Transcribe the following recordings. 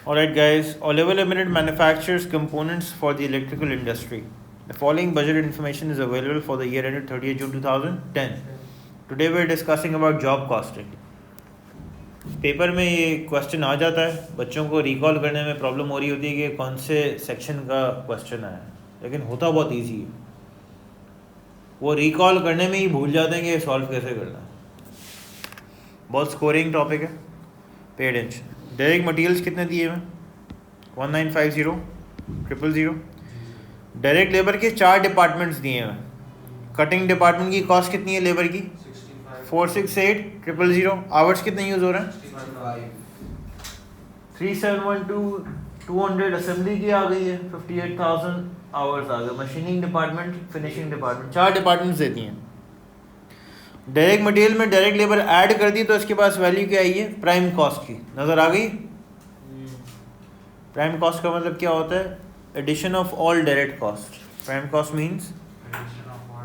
Alright guys, Oliver Limited manufactures components for the electrical industry. The following budget information is available for the year ended 30th June 2010. Today we are discussing about job costing. Paper में ये question आ जाता है, बच्चों को recall करने में problem हो रही होती है कि कौन से सेक्शन का क्वेश्चन आया, लेकिन होता बहुत ईजी है. वो रिकॉल करने में ही भूल जाते हैं कि सॉल्व कैसे करना है. बहुत स्कोरिंग टॉपिक है. Pay attention. डायरेक्ट मटेरियल्स कितने दिए हुए? 1950 000. डायरेक्ट लेबर के 4 डिपार्टमेंट्स दिए हुए. कटिंग डिपार्टमेंट की कॉस्ट कितनी है लेबर की? 468 000. आवर्स कितने यूज़ हो रहे हैं? 3712 200. असेंबली की आ गई है 58,000 आवर्स आ गए. Machining department, finishing department, 4 departments देती हैं. डायरेक्ट मटेरियल में डायरेक्ट लेबर ऐड कर दी तो इसके पास वैल्यू क्या आई है? प्राइम कॉस्ट की. नज़र आ गई? प्राइम कॉस्ट का मतलब क्या होता है? Addition of all direct cost. Prime cost means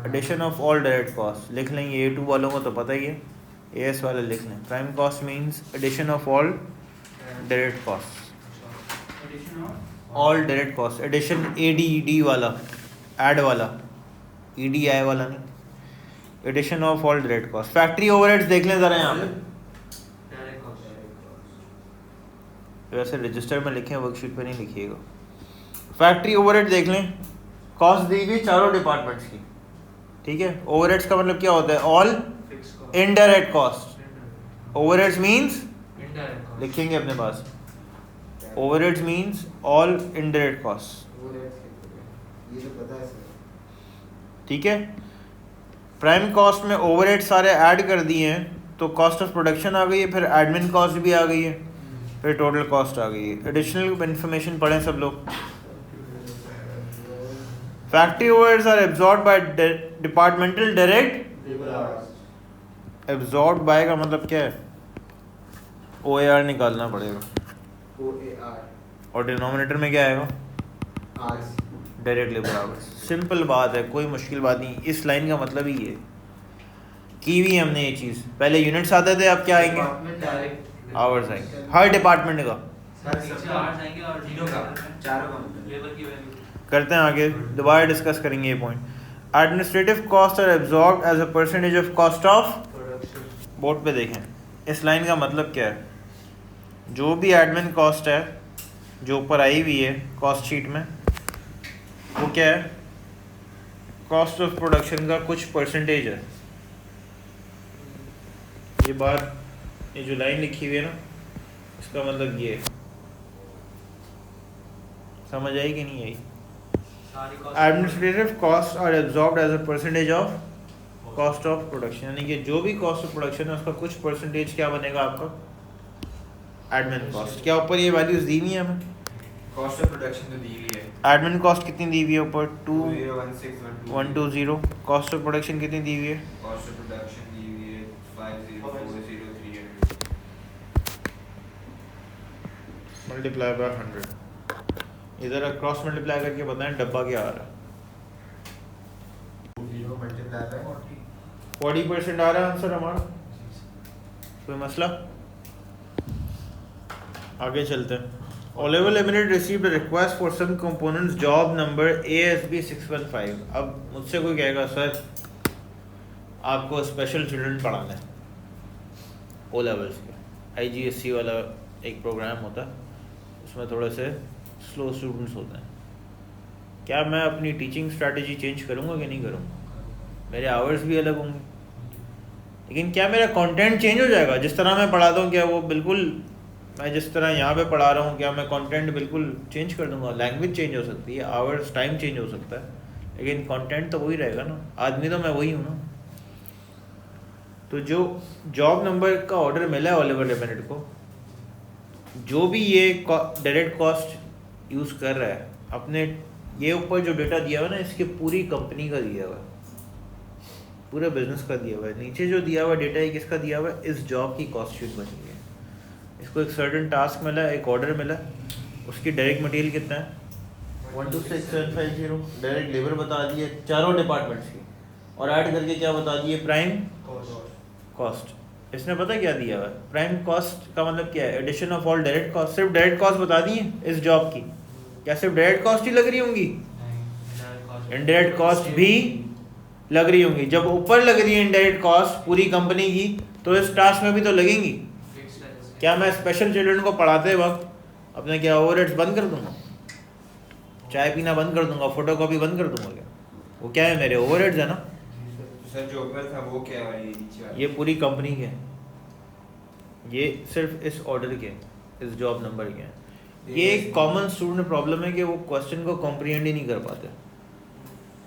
addition of all direct cost. लिख लें, ये A2 वालों को तो पता ही है, AS वाले लिख लें. Prime cost means addition of all direct cost. All direct cost. Addition AD वाला, ऐड वाला, EDI वाला नहीं. Addition of all direct cost. Factory overheads देख लें ज़रा यहाँ पे. वैसे रजिस्टर में लिखें, वर्कशीट पे नहीं लिखिएगा. फैक्ट्री ओवरहेड देख लें. कॉस्ट दी हुई चारों डिपार्टमेंट्स की. ठीक है. ओवरहेड्स का मतलब क्या होता है? All indirect cost. Overheads means, लिखेंगे अपने पास, overheads means all indirect cost. ठीक है. प्राइम कॉस्ट में ओवरहेड सारे ऐड कर दिए हैं तो कॉस्ट ऑफ प्रोडक्शन आ गई है, फिर एडमिन कॉस्ट भी आ गई है, फिर टोटल कॉस्ट आ गई है. एडिशनल इन्फॉर्मेशन पढ़ें सब लोग. Factory overheads are absorbed by departmental direct. Absorbed by का मतलब क्या है? OAR निकालना पड़ेगा. और डिनोमिनेटर में क्या आएगा? Direct labour hours. सिंपल बात है, कोई मुश्किल बात नहीं. इस लाइन का मतलब ही ये की भी हमने ये चीज़. पहले यूनिट्स आते थे, अब क्या आएंगे? आवर्स आएंगे. हर डिपार्टमेंट का करते हैं आगे, दोबारा डिस्कस करेंगे ये point. Administrative cost are absorbed as a percentage of cost of. Board पे देखें, इस लाइन का मतलब क्या है? जो भी एडमिन कॉस्ट है जो ऊपर आई हुई है कॉस्ट शीट में, वो क्या है? कॉस्ट ऑफ प्रोडक्शन का कुछ परसेंटेज है. ये बात, ये जो लाइन लिखी हुई है ना, इसका मतलब ये समझ आई कि नहीं आई? Administrative cost are absorbed as a percentage of cost of production. यानी कि जो भी कॉस्ट ऑफ प्रोडक्शन है उसका कुछ परसेंटेज क्या बनेगा आपका? Admin cost. क्या ऊपर ये वैल्यूज दी हुई है हमें? कॉस्ट ऑफ प्रोडक्शन तो दी हुई है. एडमिन कॉस्ट कितनी दी हुई है ऊपर? 2016120. कॉस्ट ऑफ प्रोडक्शन कितनी दी हुई है? कॉस्ट ऑफ प्रोडक्शन दी हुई है 5040,300 मल्टीप्लाई बाय 100. इधर क्रॉस मल्टीप्लाई करके बताएं डब्बा क्या आ रहा है. 40% आ रहा है आंसर हमारा. कोई मसला? आगे चलते हैं. Oliver Limited received a request for some components, job number ASB 615. अब मुझसे कोई कहेगा सर आपको स्पेशल चिल्ड्रन पढ़ाना है, O levels के, IGSC वाला एक प्रोग्राम होता है, उसमें थोड़े से स्लो स्टूडेंट्स होते हैं. क्या मैं अपनी टीचिंग स्ट्रैटेजी चेंज करूँगा कि नहीं करूँगा? मेरे आवर्स भी अलग होंगे, लेकिन क्या मेरा कंटेंट चेंज हो जाएगा? जिस तरह मैं पढ़ाता हूँ क्या वो बिल्कुल, मैं जिस तरह यहाँ पे पढ़ा रहा हूँ क्या मैं कंटेंट बिल्कुल चेंज कर दूँगा? लैंग्वेज चेंज हो सकती है, आवर्स टाइम चेंज हो सकता है, लेकिन कंटेंट तो वही रहेगा ना. आदमी तो मैं वही हूँ ना. तो जो जॉब नंबर का ऑर्डर मिला है ओलिवर लिमिटेड को, जो भी ये डायरेक्ट कॉस्ट यूज़ कर रहा है अपने, ये ऊपर जो डेटा दिया हुआ है ना, इसके पूरी कंपनी का दिया हुआ है, पूरे बिजनेस का दिया हुआ है. नीचे जो दिया हुआ डेटा है किसका दिया हुआ है? इस जॉब की कॉस्ट शीट बनी हुई है. इसको एक सर्टेन टास्क मिला है, एक ऑर्डर मिला, उसकी डायरेक्ट मटेरियल कितना है? 126750. डायरेक्ट लेबर बता दी है चारों डिपार्टमेंट्स की, और ऐड करके क्या बता दिए? Prime cost. इसने पता क्या दिया हुआ है, प्राइम कॉस्ट का मतलब क्या है, addition of all direct cost. सिर्फ डायरेक्ट कॉस्ट बता दी है इस जॉब की, क्या सिर्फ डायरेक्ट कॉस्ट ही लग रही होंगी? इनडायरेक्ट कॉस्ट भी लग रही होंगी। जब ऊपर लग रही है इनडायरेक्ट कॉस्ट पूरी कंपनी की, तो इस टास्क में भी तो लगेंगी। क्या मैं स्पेशल चिल्ड्रन को पढ़ाते वक्त अपने क्या ओवरहेड्स बंद कर दूंगा, चाय पीना बंद कर दूंगा, फोटो कॉपी बंद कर दूंगा? क्या वो क्या है, मेरे ओवरहेड्स है ना। तो सर जो ऊपर था वो क्या है, ये नीचे वाला? ये पूरी कंपनी के हैं, ये सिर्फ इस ऑर्डर के, इस जॉब नंबर के हैं। ये एक कॉमन स्टूडेंट प्रॉब्लम है कि वो क्वेश्चन को कॉम्प्रिहेंड ही नहीं कर पाते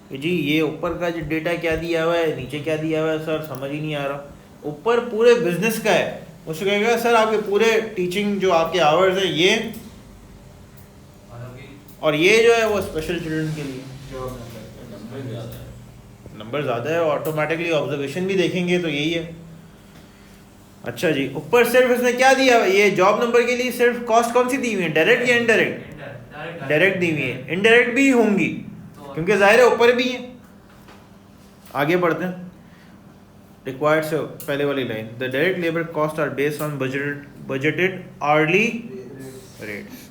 कि जी ये ऊपर का जो डेटा क्या दिया हुआ है, नीचे क्या दिया हुआ है, सर समझ ही नहीं आ रहा। ऊपर पूरे बिजनेस का है, मुझसे कहेगा सर आपके पूरे टीचिंग जो आपके आवर्स है ये, और ये जो है वो स्पेशल चिल्ड्रन के लिए। नंबर ज़्यादा है, ऑटोमेटिकली ऑब्जर्वेशन भी देखेंगे तो यही है। अच्छा जी, ऊपर सिर्फ इसने क्या दिया हुआ है, ये जॉब नंबर के लिए सिर्फ कॉस्ट कौन सी दी हुई है, डायरेक्ट या इनडायरेक्ट? डायरेक्ट दी हुई है, इनडायरेक्ट भी होंगी क्योंकि जाहिर है ऊपर भी है। आगे बढ़ते हैं, रिक्वायर्ड से पहले वाली line, the direct labour cost are based on budgeted hourly rates.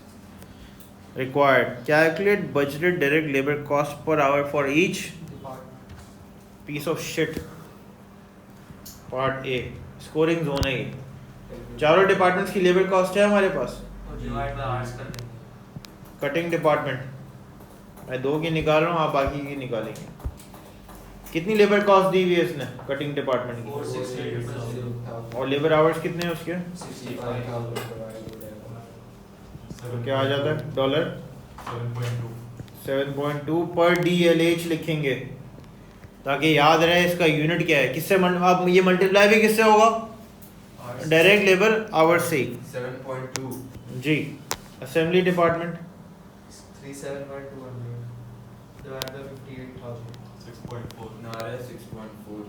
Required, calculate budgeted direct labour cost per hour for each piece of sheet. Part A, scoring zone है ये, चारों डिपार्टमेंट्स की लेबर कॉस्ट है हमारे पास। Cutting department मैं 2 की निकाल रहा हूँ, आप बाकी की निकालेंगे। कितनी लेबर कॉस्ट दी हुई है इसने कटिंग डिपार्टमेंट की, और लेबर आवर्स कितने हैं उसके? तो क्या आ जाता है डॉलर 7.2 पर DLH लिखेंगे ताकि याद रहे इसका यूनिट क्या है। किससे आप ये मल्टीप्लाई भी किससे होगा, डायरेक्ट लेबर आवर्स से। 7.2 जी, असेंबली डिपार्टमेंट 37,200 divided by 58,000. 6.4 ना आ रहा है 6.4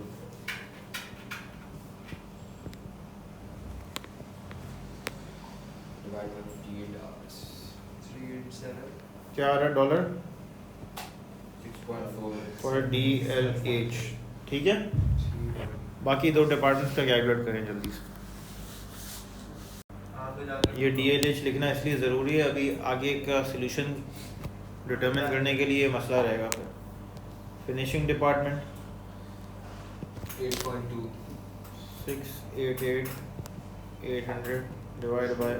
divided by 58 hours 387. क्या आ रहा है डॉलर 6.4 पर DLH। ठीक है, बाकी 2 डिपार्टमेंट्स का कैलकुलेट करें जल्दी से। ये DLH लिखना इसलिए ज़रूरी है, अभी आगे का सोल्यूशन डिटरमिन करने के लिए मसला रहेगा। फिर finishing department 8.2 688,800 divide by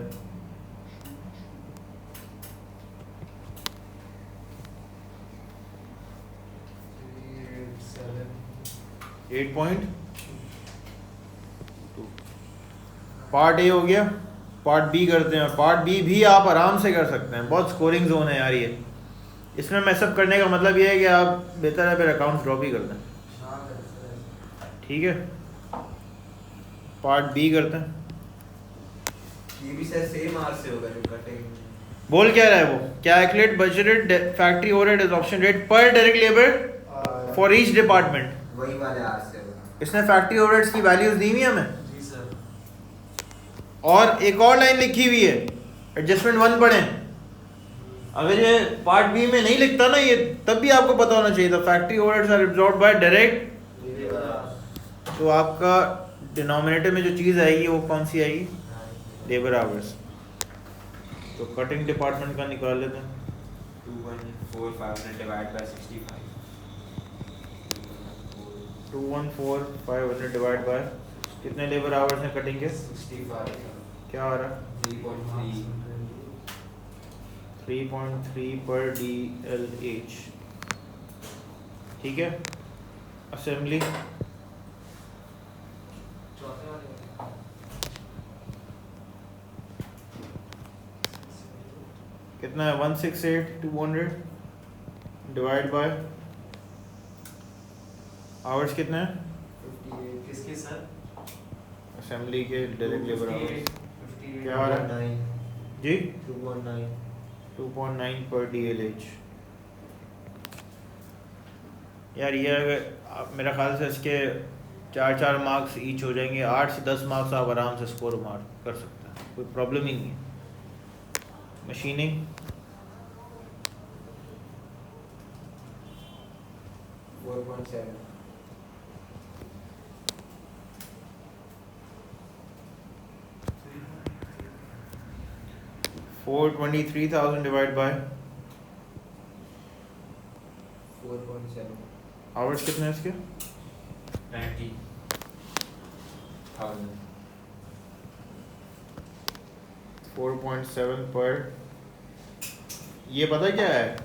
8.2। Part A हो गया, पार्ट बी करते हैं। पार्ट बी भी आप आराम से कर सकते हैं, बहुत स्कोरिंग जोन है यार ये। इसमें मैसअप करने का मतलब ये है कि आप बेहतर है फिर अकाउंट्स ड्रॉप ही कर दें। ठीक है, पार्ट बी करते हैं। ये भी सर सेम आर से होगा जो कटिंग। बोल क्या रहा है वो, calculate budgeted factory overhead absorption rate पर direct labour for each department. वही वाले आर से होगा। इसने फैक्ट्री ओवरहेड्स की वैल्यूज दी हुई है हमें, जी सर। और एक और लाइन लिखी हुई है एडजस्टमेंट 1 पढ़ें। अगर ये पार्ट बी में नहीं लिखता ना ये, तब भी आपको पता होना चाहिए था factory overheads are absorbed by direct. तो आपका डिनोमिनेटर में जो चीज़ आएगी वो कौन सी आएगी, लेबर आवर्स। तो कटिंग डिपार्टमेंट का निकाल लेते हैं। 214,500 divided by 65 214,500 डिवाइड बाय कितने लेबर आवर्स हैं कटिंग के? 65 क्या आ रहा है 3.3 3.3 पर DLH। ठीक है, असेंबली कितना है 168,200 डिवाइड बाय आवर्स कितने हैं 58 किसके सर? असेंबली के डायरेक्ट लेबर आवर्स? 58 क्या आ रहा है जी 219. 2.9 पर DLH। यार ये अगर मेरा ख्याल से इसके 4 मार्क्स ईच हो जाएंगे, 8 से 10 मार्क्स आप आराम से स्कोर मार्क कर सकते हैं, कोई प्रॉब्लम ही नहीं है। Machining 4.7 423,000 divide by 4.7. आवर्स कितने हैं इसके? 90,000. 4.7 पर, ये पता क्या है,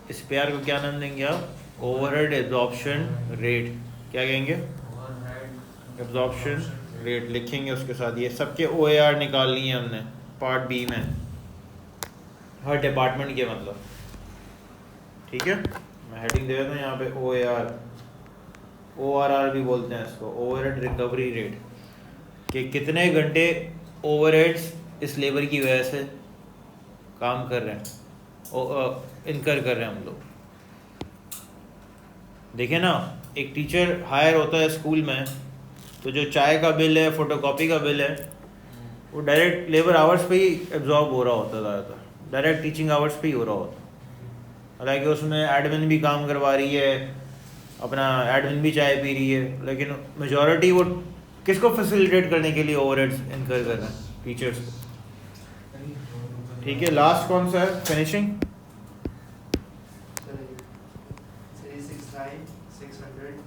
इस प्यार को क्या नाम देंगे आप? Overhead absorption rate. क्या कहेंगे? एब्जॉर्प्शन रेट लिखेंगे उसके साथ। ये सबके OAR निकालनी है हमने पार्ट बी में, हर डिपार्टमेंट के मतलब। ठीक है, मैं हेडिंग दे देता हूँ यहाँ पे OAR, ORR भी बोलते हैं इसको, ओवरहेड रिकवरी रेट, कि कितने घंटे ओवरहेड्स इस लेबर की वजह से काम कर रहे हैं, इनकर कर रहे हैं हम लोग। देखिए ना, एक टीचर हायर होता है स्कूल में, तो जो चाय का बिल है, फोटोकॉपी का बिल है, वो डायरेक्ट लेबर आवर्स पे ही एब्जॉर्ब हो रहा होता है, ज़्यादातर डायरेक्ट टीचिंग आवर्स पे ही हो रहा होता है। हालांकि उसमें एडमिन भी काम करवा रही है, अपना एडमिन भी चाय पी रही है, लेकिन मेजॉरिटी वो किसको फैसिलिटेट करने के लिए ओवरहेड्स इनकर कर रहे हैं? टीचर्स को। ठीक है, लास्ट कौन सा है? Finishing. 369,600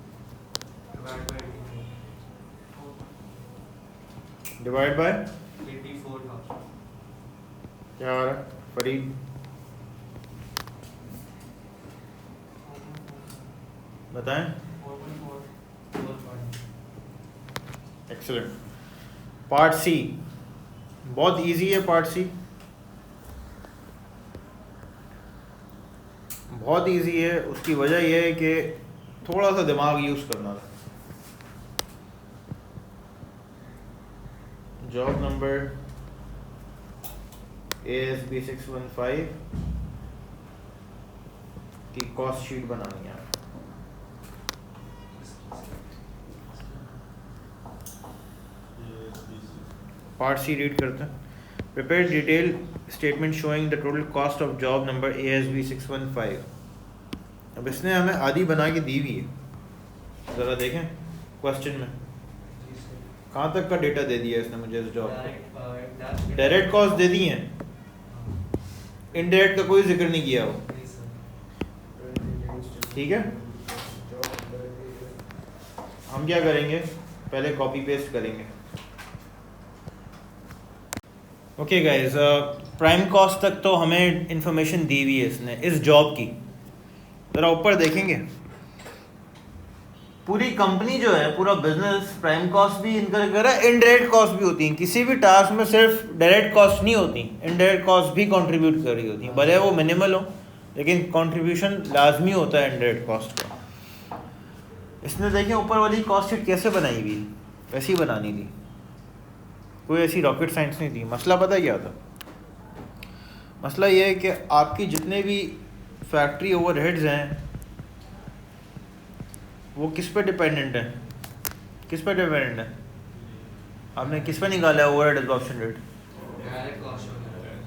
divided by 84. Divide by 84,000. क्या आ रहा है फरीद? बताएं। 4.4. एक्सीलेंट। पार्ट सी बहुत इजी है। पार्ट सी बहुत इजी है। उसकी वजह यह है कि थोड़ा सा दिमाग यूज़ करना था। जॉब नंबर ASB 615 की कॉस्ट शीट बनानी है। पार्ट सी रीड करते हैं। Prepare detail statement showing the total cost of job number ASB 615। अब इसने हमें आधी बना के दी हुई है, ज़रा देखें क्वेश्चन में कहाँ तक का डेटा दे दिया इसने मुझे इस जॉब को। डायरेक्ट कॉस्ट दे दी हैं, इनडायरेक्ट का कोई जिक्र नहीं किया वो। ठीक है, हम क्या करेंगे, पहले कॉपी पेस्ट करेंगे। ओके गाइस, प्राइम कॉस्ट तक तो हमें इंफॉर्मेशन दी हुई है इसने इस जॉब की। ज़रा ऊपर देखेंगे, पूरी कंपनी जो है, पूरा बिजनेस प्राइम कॉस्ट भी इनकर कर रहा है, इनडायरेक्ट कॉस्ट भी होती हैं। किसी भी टास्क में सिर्फ डायरेक्ट कॉस्ट नहीं होती, इनडायरेक्ट कॉस्ट भी कंट्रीब्यूट कर रही होती हैं, भले वो मिनिमल हो, लेकिन कंट्रीब्यूशन लाजमी होता है इनडायरेक्ट कॉस्ट का। इसने देखें ऊपर वाली कॉस्ट शीट कैसे बनाई हुई, वैसी ही बनानी थी, कोई ऐसी रॉकेट साइंस नहीं थी। मसला पता क्या था? मसला ये है कि आपकी जितने भी फैक्ट्री ओवरहेड्स हैं वो किस पे डिपेंडेंट है? किस पे डिपेंडेंट है? आपने किस पे निकाला है overhead absorption rate? Direct cost वगैरह,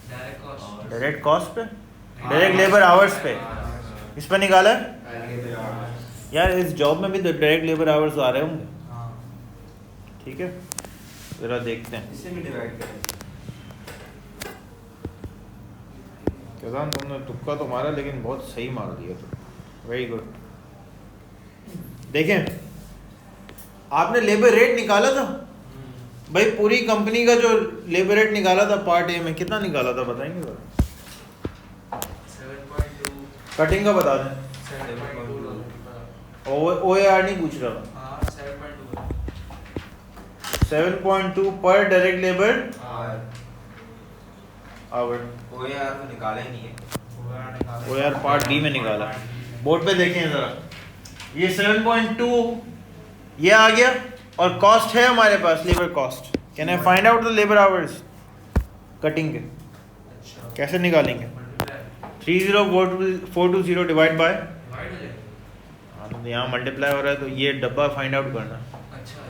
डायरेक्ट कॉस्ट, डायरेक्ट कॉस्ट पे, डायरेक्ट लेबर आवर्स पे, किस पे निकाला है? यार इस जॉब में भी तो डायरेक्ट लेबर आवर्स आ रहे होंगे। ठीक है, ज़रा देखते हैं। इससे भी डिवाइड करें। किसान तुमने तुक्का तो मारा, लेकिन बहुत सही मार दिया तो, वेरी गुड। देखें, आपने लेबर रेट निकाला था भाई, पूरी कंपनी का जो लेबर रेट निकाला था पार्ट ए में, कितना निकाला था बताएंगे जरा? 7.2. कटिंग का बता दें। 7.2. OAR नहीं पूछ रहा। हाँ 7.2. 7.2 पर डायरेक्ट लेबर आवर। OAR तो निकाला ही नहीं है। OAR पार्ट बी में निकाला। बोर्ड पे देखें जरा, ये 7.2 ये आ गया, और कॉस्ट है हमारे पास labour cost. Can I find out the labour hours cutting के? अच्छा, कैसे निकालेंगे? 30420 डिवाइड बाय, यहाँ मल्टीप्लाई हो रहा है तो ये डब्बा फाइंड आउट करना। अच्छा,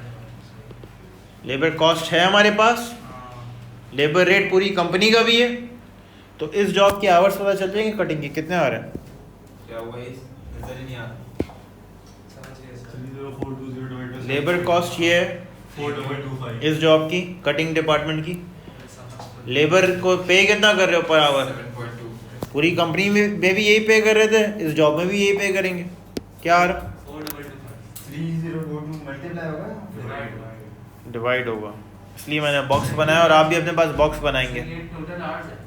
लेबर कॉस्ट है हमारे पास, लेबर रेट पूरी कंपनी का भी है, तो इस जॉब के आवर्स पता चल जाएंगे कटिंग के कितने आ रहे हैं। क्या हुआ, इस नजर ही नहीं आता। लेबर कॉस्ट ये है 4.25 इस जॉब की, कटिंग डिपार्टमेंट की, लेबर को पे कितना कर रहे हो पर आवर? 7.2 पूरी कंपनी में भी यही पे कर रहे थे, इस जॉब में भी यही पे करेंगे। क्या आ रहा? 422 3042 मल्टीप्लाई होगा डिवाइड होगा, इसलिए मैंने बॉक्स बनाया और आप भी अपने पास बॉक्स बनाएंगे। ये टोटल आवर्स है।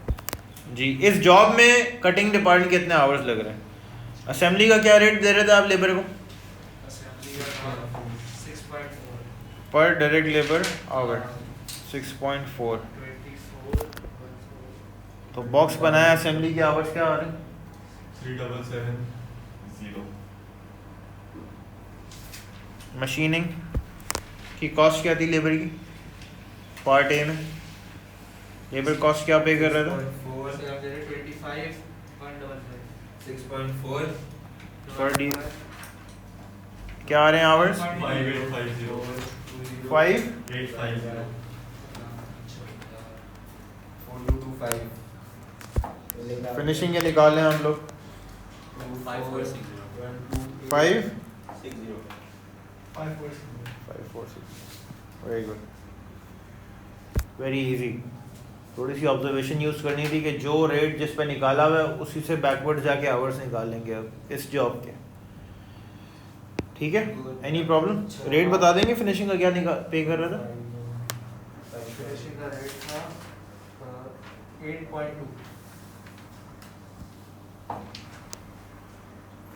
जी, इस जॉब में कटिंग डिपार्टमेंट कितने आवर्स लग रहे हैं? असेंबली का क्या रेट दे रहे थे आप लेबर को? असेंबली का 6.4 पर डायरेक्ट लेबर आवर 6.4। 24 तो बॉक्स बनाया, असेंबली के आवर्स क्या आ रहे हैं? 3770। मशीनिंग की कॉस्ट क्या थी लेबर की? पार्ट ए में लेबर कॉस्ट क्या पे कर रहा था? 6.4 से आप दे रहे 25.55 6.4 पर डी क्या आ रहे हैं आवर्स? 5850। 5 850। 4225 फिनिशिंग के निकाले हम लोग 5460 5 60 546। Very good, very easy. थोड़ी सी ऑब्जर्वेशन यूज़ करनी थी कि जो रेट जिस पे निकाला हुआ है उसी से बैकवर्ड जाके आवर्स निकाल लेंगे अब इस जॉब के। ठीक है, एनी प्रॉब्लम? रेट बता देंगे फिनिशिंग का क्या पे कर रहा था? फिनिशिंग का रेट था 8.2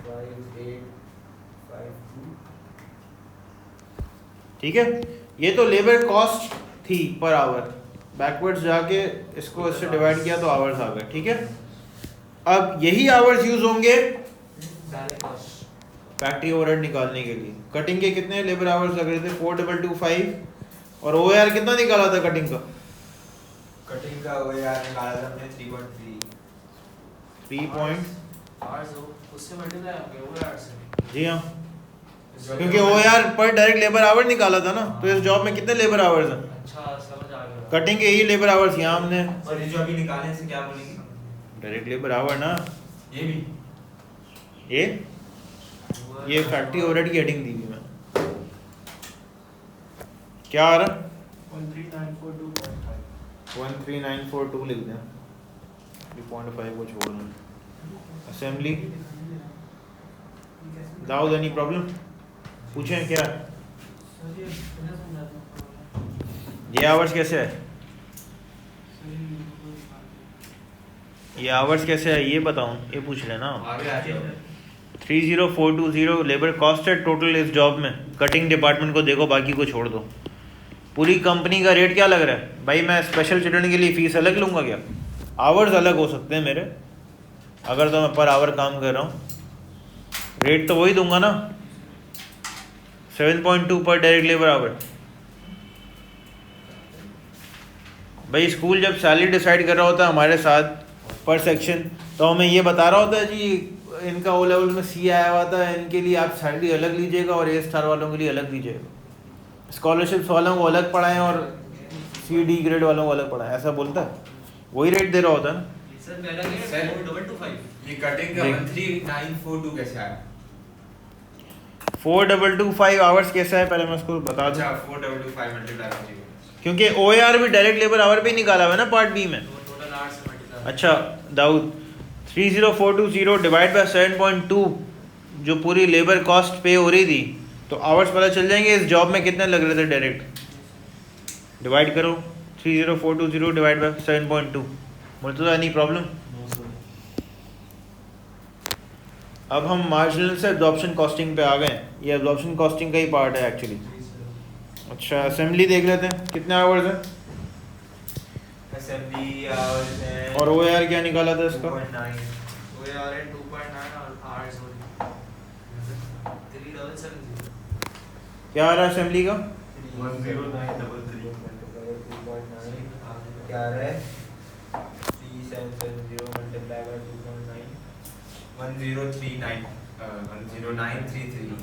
5852 ठीक है, ये तो लेबर कॉस्ट थी पर आवर, बैकवर्ड्स जाके इसको इससे डिवाइड किया तो आवर्स आ गए। ठीक है, अब यही आवर्स यूज होंगे डायरेक्ट कॉस्ट फैक्ट्री ओवरहेड निकालने के लिए। कटिंग के कितने लेबर आवर्स लग रहे थे? 4225। और ओआर कितना निकाला था कटिंग का? कटिंग का वो यार निकाला था हमने 3.3 3 पॉइंट आवर्स हो उससे मल्टीप्लाई होंगे वो आवर्स से। जी हाँ, क्योंकि ओआर पर डायरेक्ट लेबर आवर निकाला था ना, तो इस जॉब में कितने लेबर आवर्स हैं? अच्छा समझ आ गया। कटिंग के यही लेबर आवर्स यहाँ हमने और ये जो अभी निकाले से क्या बोलेंगे? डायरेक्ट लेबर आवर ना, ये भी ये फैक्ट्री ओवरहेड की हेडिंग दी हुई मैं। क्या आ रहा? 13942 लिख दें, 3.5 को छोड़ दें। Assembly Dawood, any problem? पूछें क्या? ये आवर्स कैसे है? ये आवर्स कैसे है ये बताऊं, ये पूछ लेना। आगे आ जाओ 30420 लेबर कॉस्ट है टोटल इस जॉब में। कटिंग डिपार्टमेंट को देखो, बाकी को छोड़ दो। पूरी कंपनी का रेट क्या लग रहा है भाई? मैं स्पेशल चिल्ड्रन के लिए फ़ीस अलग लूँगा क्या? आवर्स अलग हो सकते हैं मेरे, अगर तो मैं पर आवर काम कर रहा हूँ, रेट तो वही दूंगा ना, 7.2 पर डायरेक्ट लेबर आवर। भाई स्कूल जब सैलरी डिसाइड कर रहा होता है हमारे साथ पर सेक्शन, तो हमें ये बता रहा होता है जी इनका ओ लेवल में सी आया हुआ था, इनके लिए आप सैलरी अलग लीजिएगा और ए स्टार वालों के लिए अलग लीजिएगा, स्कॉलरशिप्स वालों को अलग पढ़ाएं और सी डी ग्रेड वालों को अलग पढ़ाएं, ऐसा बोलता है। वही रेट दे रहा होता है ना। सर पहला ये सर, 4225 ये कटिंग का देख। 13942 कैसे आया? 4225 आवर्स कैसा है पहले मैं उसको बता दूं, अच्छा 4225 मल्टीप्लाई कीजिए क्योंकि ओ भी डायरेक्ट लेबर आवर पे ही निकाला हुआ है ना पार्ट बी में। वो टोटल आवर्स से मल्टीप्लाई। अच्छा दाऊद, 30420 डिवाइड बाय 7.2 जो पूरी लेबर कॉस्ट पे हो रही थी, तो आवर्स पता चल जाएंगे इस जॉब में कितने लग रहे थे डायरेक्ट। डिवाइड करो 30420 divide by 7.2। Murtaza any problem? अब हम मार्जिनल से एब्जॉर्प्शन कॉस्टिंग पे आ गए हैं, ये एब्जॉर्प्शन कॉस्टिंग का ही पार्ट है एक्चुअली। अच्छा असेंबली देख लेते हैं कितने आवर्स हैं, असेंबली आवर्स है और ओ क्या निकाला था इसका? 2.9 वो यार 2.9 और आवर्स हो रही 3770। क्या आ रहा है असेंबली का? 10933। क्या आ रहा है? 3770 मल्टीप्लाई बाय 2.9 103933।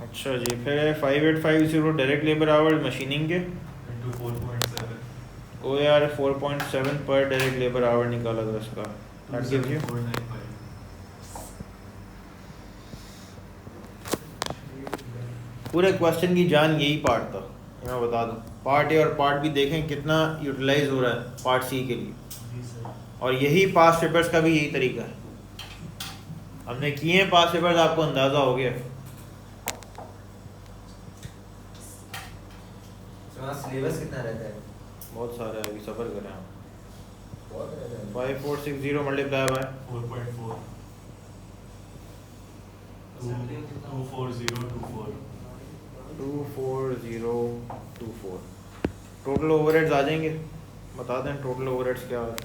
अच्छा जी, फिर 5850 डायरेक्ट लेबर आवर्स मशीनिंग के, into 4.7. ओ 4.7 पर डायरेक्ट लेबर आवर निकाला था इसका। That gives you 495. पूरे क्वेश्चन की जान यही पार्ट था, ये मैं बता दूं। पार्ट ए और पार्ट बी देखें कितना यूटिलाइज हो रहा है पार्ट सी के लिए, जी सर। और यही पास्ट पेपर्स का भी यही तरीका है। हमने किए हैं पास्ट पेपर्स, आपको अंदाज़ा हो गया। सिलेबस कितना रहता है? बहुत सारा है, अभी सफ़र करें हम। बहुत रहता है। 5460 मल्टीप्लाई बाय 4.4 24024 24024। टोटल ओवरहेड्स आ जाएंगे, बता दें टोटल ओवरहेड्स क्या है।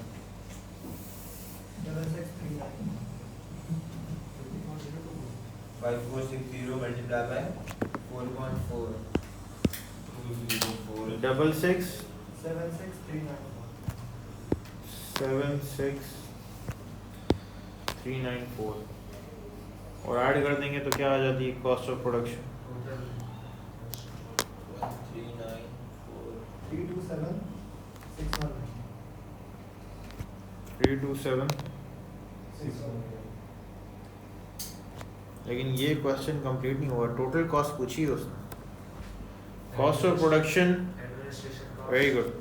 5460 मल्टीप्लाई बाय 4.4 66 76394 76394 और ऐड कर देंगे तो क्या आ जाती है कॉस्ट ऑफ प्रोडक्शन? 327 लेकिन ये क्वेश्चन कंप्लीट नहीं हुआ। टोटल कॉस्ट पूछी है उसने, cost of production. Administration very good.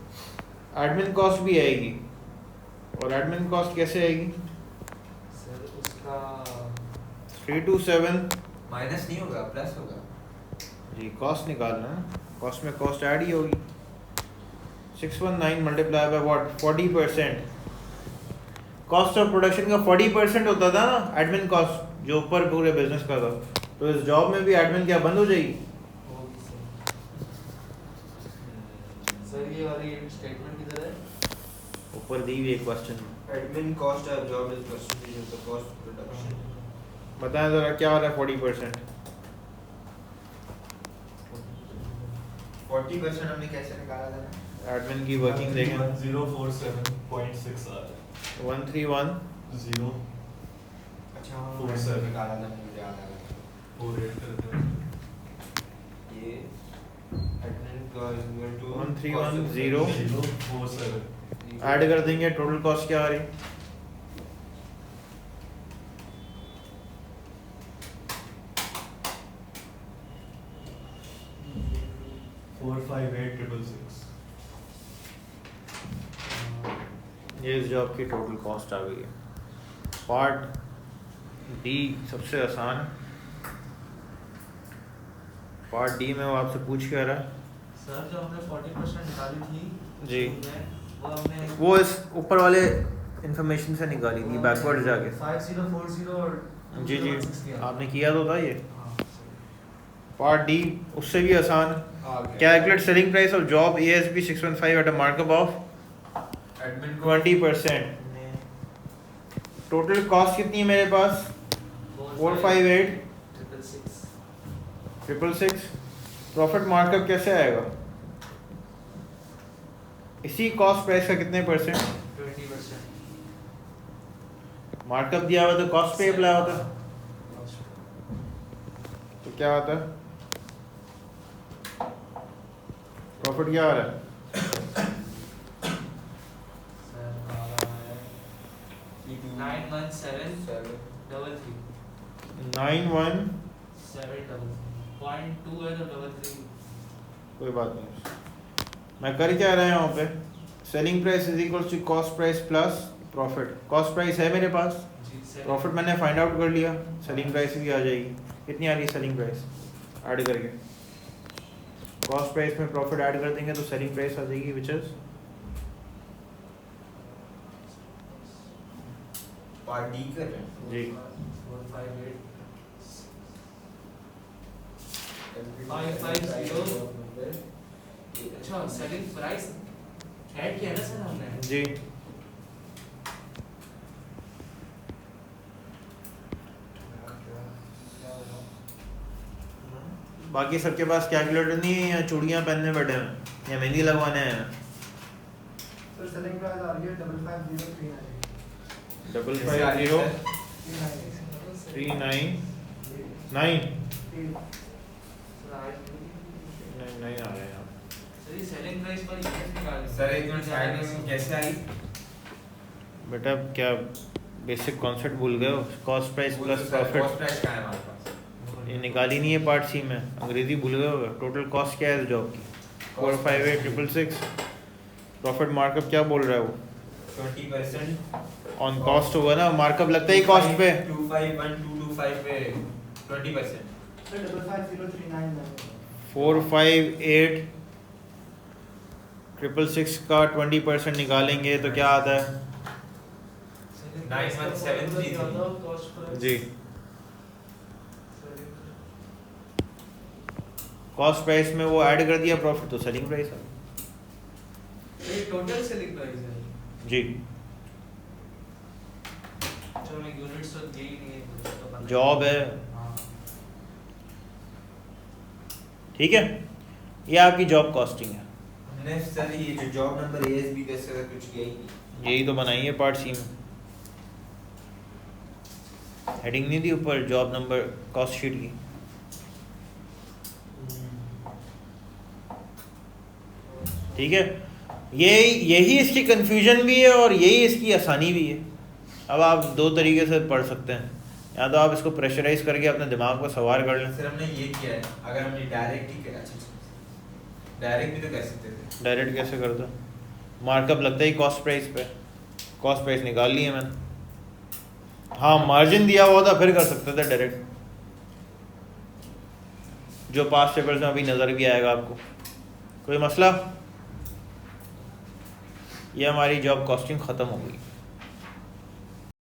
Admin cost भी आएगी, और एडमिन कॉस्ट कैसे आएगी? सर उसका 327 माइनस नहीं होगा, प्लस होगा। जी कॉस्ट निकालना है, कॉस्ट में कॉस्ट ऐड ही होगी। 619 multiply by what 40%। Cost of production का 40% होता था ना एडमिन कॉस्ट, जो ऊपर पूरे बिजनेस का था। तो इस जॉब में भी एडमिन क्या बंद हो जाएगी? होगी सर ये वाली स्टेटमेंट किधर है? ऊपर दी हुई एक क्वेश्चन में। Admin cost of job is percentage of the cost of production. बताएं ज़रा क्या हो रहा है 40%? 40% हमने कैसे निकाला था ना? एडमिन की वर्किंग देखें। 1047.6 आ रहा है। 131 0 अच्छा हाँ, 47 निकाला था, मुझे याद आ गया। 48 करते हैं। ये admin cost equal to 1310 047 add कर देंगे, टोटल कॉस्ट क्या आ रही? फोर 458,666। ये इस जॉब की टोटल कॉस्ट आ गई है। पार्ट डी सबसे आसान है। पार्ट डी में वो आपसे पूछ क्या रहा है? सर जो हमने 40% निकाली थी जी। वो हमने वो इस ऊपर वाले इंफॉर्मेशन से निकाली थी बैकवर्ड जाके। 5040 और जी जी 216 किया। आपने किया तो था ये। हाँ, सर। पार्ट डी उससे भी आसान। Calculate selling price of job ASB 615 at a markup of admin 20%। Total cost कितनी है मेरे पास? 458 666। प्रॉफिट मार्कअप कैसे आएगा? इसी कॉस्ट प्राइस का कितने परसेंट 20%। मार्कअप दिया हुआ तो कॉस्ट पे अप्लाई होता है, तो क्या होता है? प्रॉफिट क्या आ रहा है? सर आ रहा है 91733 91 0.2 है तो 33। कोई बात नहीं। मैं कर क्या रहा हूँ यहाँ पे? Selling price is equal to cost price plus profit. Cost price है मेरे पास, जी सर। प्रॉफिट मैंने फाइंड आउट कर लिया, सेलिंग प्राइस भी आ जाएगी। कितनी आ रही है सेलिंग प्राइस ऐड करके? कॉस्ट प्राइस में प्रॉफिट ऐड कर देंगे तो सेलिंग प्राइस आ जाएगी विच इज पार्ट डी कर रहे हैं। जी 458 550। अच्छा सेलिंग प्राइस ऐड किया ना सर हमने। जी बाकी सबके पास कैलकुलेटर नहीं है या चूड़ियाँ पहनने बैठे हैं या मेहंदी लगवाने हैं? सर सेलिंग प्राइस आ रही है 55039 55039 नहीं आ रहे हैं यहाँ। सर ये सेलिंग प्राइस पर ये निकाल सर एक मिनट साइड में कैसे आई? बेटा क्या बेसिक कॉन्सेप्ट भूल गए हो? Cost price plus profit cost price का है हमारे पास। ये निकाली नहीं है पार्ट सी में, अंग्रेजी भूल गए होगा। टोटल कॉस्ट क्या है इस जॉब की? 458,666 प्रॉफिट मार्कअप क्या बोल रहा है वो 20% ऑन कॉस्ट होगा ना, मार्कअप लगता ही कॉस्ट पे 251225 पे 20%। सर 555039 458,666 का 20% निकालेंगे तो क्या आता है 91,733 जी। कॉस्ट प्राइस में वो ऐड कर दिया प्रॉफिट तो सेलिंग प्राइस है ये टोटल सेलिंग प्राइस है जी। चलो मैं यूनिट्स तो दे ही नहीं है तो पता नहीं। जॉब है, हाँ ठीक है, ये आपकी जॉब कॉस्टिंग है। हमने सर ये जो जॉब नंबर ASB कैसे का कुछ किया ही नहीं। यही तो बनाई है पार्ट सी में, हेडिंग नहीं दी ऊपर जॉब नंबर कॉस्ट शीट की। ठीक है, यही इसकी कंफ्यूजन भी है और यही इसकी आसानी भी है। अब आप दो तरीके से पढ़ सकते हैं, या तो आप इसको प्रेशराइज करके अपने दिमाग को सवार कर लें। सर हमने ये किया है, अगर हमने डायरेक्ट ही किया, अच्छा डायरेक्ट भी तो कर सकते थे। डायरेक्ट कैसे करता, मार्कअप लगता ही कॉस्ट प्राइस पे, कॉस्ट प्राइस निकाल ली है मैंने। हाँ मार्जिन दिया हुआ था फिर कर सकते थे डायरेक्ट, जो पास्ट पेपर्स में अभी नज़र भी आएगा आपको। कोई मसला? ये हमारी जॉब कॉस्टिंग ख़त्म हो गई।